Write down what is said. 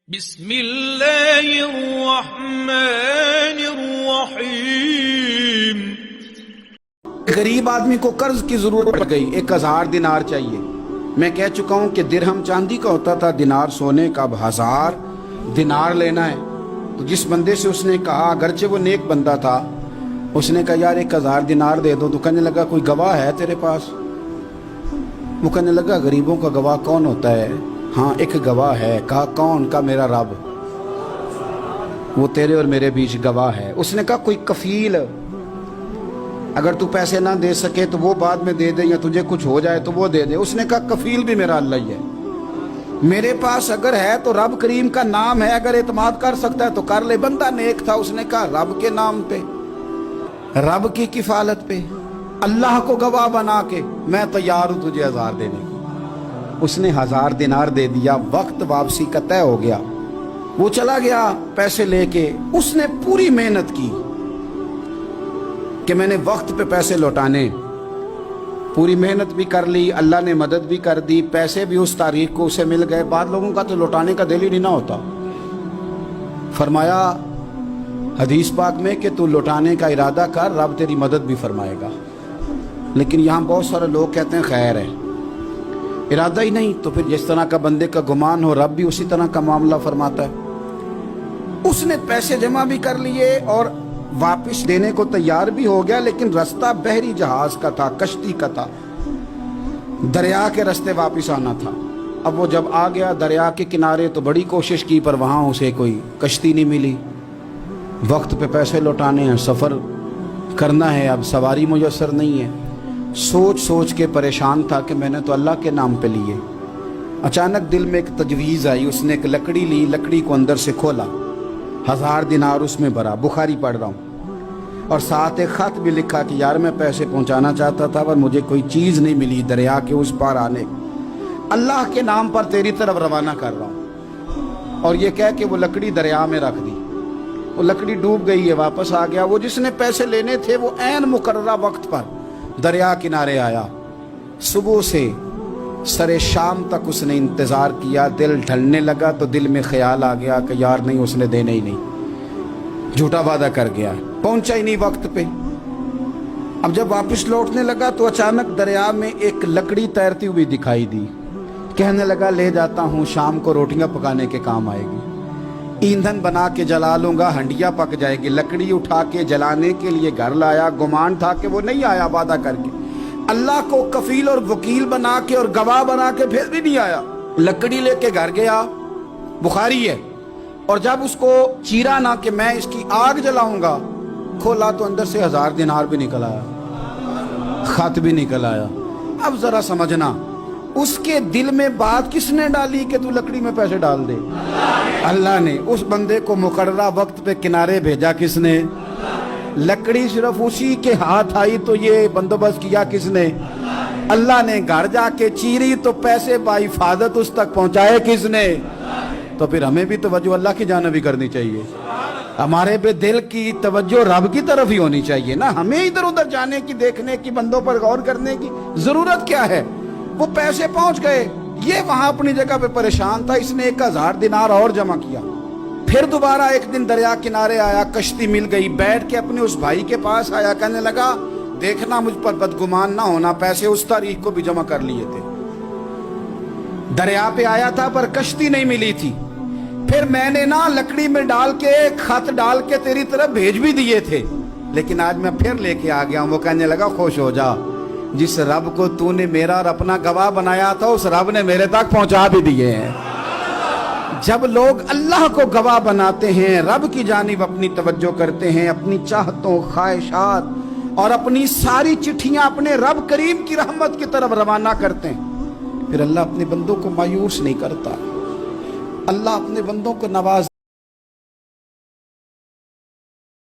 بسم اللہ الرحمن الرحیم۔ غریب آدمی کو قرض کی ضرورت پڑ گئی، 1000 دینار چاہیے۔ میں کہہ چکا ہوں کہ درہم چاندی کا ہوتا تھا، دینار سونے کا۔ اب 1000 دینار لینا ہے تو جس بندے سے اس نے کہا، اگرچہ وہ نیک بندہ تھا، اس نے کہا یار 1000 دینار دے دو، تو کہنے لگا کوئی گواہ ہے تیرے پاس؟ وہ کہنے لگا غریبوں کا گواہ کون ہوتا ہے؟ ہاں ایک گواہ ہے۔ کہا کون؟ کا میرا رب، وہ تیرے اور میرے بیچ گواہ ہے۔ اس نے کہا کوئی کفیل، اگر تو پیسے نہ دے سکے تو وہ بعد میں دے دے، یا تجھے کچھ ہو جائے تو وہ دے دے۔ اس نے کہا کفیل بھی میرا اللہ ہی ہے، میرے پاس اگر ہے تو رب کریم کا نام ہے، اگر اعتماد کر سکتا ہے تو کر لے۔ بندہ نیک تھا، اس نے کہا رب کے نام پہ، رب کی کفالت پہ، اللہ کو گواہ بنا کے میں تیار ہوں تجھے 1000 دینے کو۔ اس نے 1000 دینار دے دیا، وقت واپسی کا طے ہو گیا۔ وہ چلا گیا پیسے لے کے۔ اس نے پوری محنت کی کہ میں نے وقت پہ پیسے لوٹانے، پوری محنت بھی کر لی، اللہ نے مدد بھی کر دی، پیسے بھی اس تاریخ کو اسے مل گئے۔ بعض لوگوں کا تو لوٹانے کا دل ہی نہیں نہ ہوتا۔ فرمایا حدیث پاک میں کہ تو لوٹانے کا ارادہ کر، رب تیری مدد بھی فرمائے گا۔ لیکن یہاں بہت سارے لوگ کہتے ہیں خیر ہے، ارادہ ہی نہیں، تو پھر جس طرح کا بندے کا گمان ہو رب بھی اسی طرح کا معاملہ فرماتا ہے۔ اس نے پیسے جمع بھی کر لیے اور واپس دینے کو تیار بھی ہو گیا، لیکن رستہ بحری جہاز کا تھا، کشتی کا تھا، دریا کے رستے واپس آنا تھا۔ اب وہ جب آ گیا دریا کے کنارے تو بڑی کوشش کی، پر وہاں اسے کوئی کشتی نہیں ملی۔ وقت پہ پیسے لوٹانے ہیں، سفر کرنا ہے، اب سواری میسر نہیں ہے۔ سوچ سوچ کے پریشان تھا کہ میں نے تو اللہ کے نام پہ لیے۔ اچانک دل میں ایک تجویز آئی، اس نے ایک لکڑی لی، لکڑی کو اندر سے کھولا، 1000 دینار اس میں بھرا۔ بخاری پڑھ رہا ہوں، اور ساتھ ایک خط بھی لکھا کہ یار میں پیسے پہنچانا چاہتا تھا پر مجھے کوئی چیز نہیں ملی دریا کے اس پار آنے، اللہ کے نام پر تیری طرف روانہ کر رہا ہوں۔ اور یہ کہہ کے وہ لکڑی دریا میں رکھ دی۔ وہ لکڑی ڈوب گئی ہے، واپس آ گیا۔ وہ جس نے پیسے لینے تھے وہ عین مقررہ وقت پر دریا کنارے آیا۔ صبح سے سر شام تک اس نے انتظار کیا۔ دل ڈھلنے لگا تو دل میں خیال آ گیا کہ یار نہیں، اس نے دینے ہی نہیں، جھوٹا وعدہ کر گیا، پہنچا ہی نہیں وقت پہ۔ اب جب واپس لوٹنے لگا تو اچانک دریا میں ایک لکڑی تیرتی ہوئی دکھائی دی۔ کہنے لگا لے جاتا ہوں، شام کو روٹیاں پکانے کے کام آئے گی، ایندھن بنا کے جلا لوں گا، ہنڈیا پک جائے گی۔ لکڑی اٹھا کے جلانے کے لیے گھر لایا، گمان تھا کہ وہ نہیں آیا وعدہ کر کے، اللہ کو کفیل اور وکیل بنا کے اور گواہ بنا کے پھر بھی نہیں آیا۔ لکڑی لے کے گھر گیا، بخاری ہے، اور جب اس کو چیرا نہ کہ میں اس کی آگ جلاؤں گا، کھولا تو اندر سے 1000 دینار بھی نکل آیا، خط بھی نکل آیا۔ اب ذرا سمجھنا، اس کے دل میں بات کس نے ڈالی کہ تو لکڑی میں پیسے ڈال دے؟ اللہ نے۔ اس بندے کو مقررہ وقت پہ کنارے بھیجا کس نے؟ لکڑی صرف اسی کے ہاتھ آئی تو یہ بندوبست کیا کس نے؟ اللہ نے۔ گھر جا کے چیری تو پیسے بحفاظت اس تک پہنچائے کس نے؟ تو پھر ہمیں بھی توجہ اللہ کی جانب ہی کرنی چاہیے، ہمارے پہ دل کی توجہ رب کی طرف ہی ہونی چاہیے نا۔ ہمیں ادھر ادھر جانے کی، دیکھنے کی، بندوں پر غور کرنے کی ضرورت کیا ہے؟ وہ پیسے پہنچ گئے، یہ وہاں اپنی جگہ پہ پریشان تھا۔ اس نے 1000 دینار اور جمع کیا۔ پھر دوبارہ ایک دن دریا کنارے آیا، کشتی مل گئی، بیٹھ کے اپنے اس بھائی کے پاس آیا، کہنے لگا دیکھنا مجھ پر بدگمان نہ ہونا، پیسے اس تاریخ کو بھی جمع کر لیے تھے، دریا پہ آیا تھا پر کشتی نہیں ملی تھی، پھر میں نے نا لکڑی میں ڈال کے خط ڈال کے تیری طرف بھیج بھی دیے تھے، لیکن آج میں پھر لے کے آ گیا ہوں۔ وہ کہنے لگا خوش ہو جا، جس رب کو تو نے میرا اور اپنا گواہ بنایا تھا اس رب نے میرے تک پہنچا بھی دیے ہیں۔ جب لوگ اللہ کو گواہ بناتے ہیں، رب کی جانب اپنی توجہ کرتے ہیں، اپنی چاہتوں، خواہشات اور اپنی ساری چٹھیاں اپنے رب کریم کی رحمت کی طرف روانہ کرتے ہیں، پھر اللہ اپنے بندوں کو مایوس نہیں کرتا، اللہ اپنے بندوں کو نواز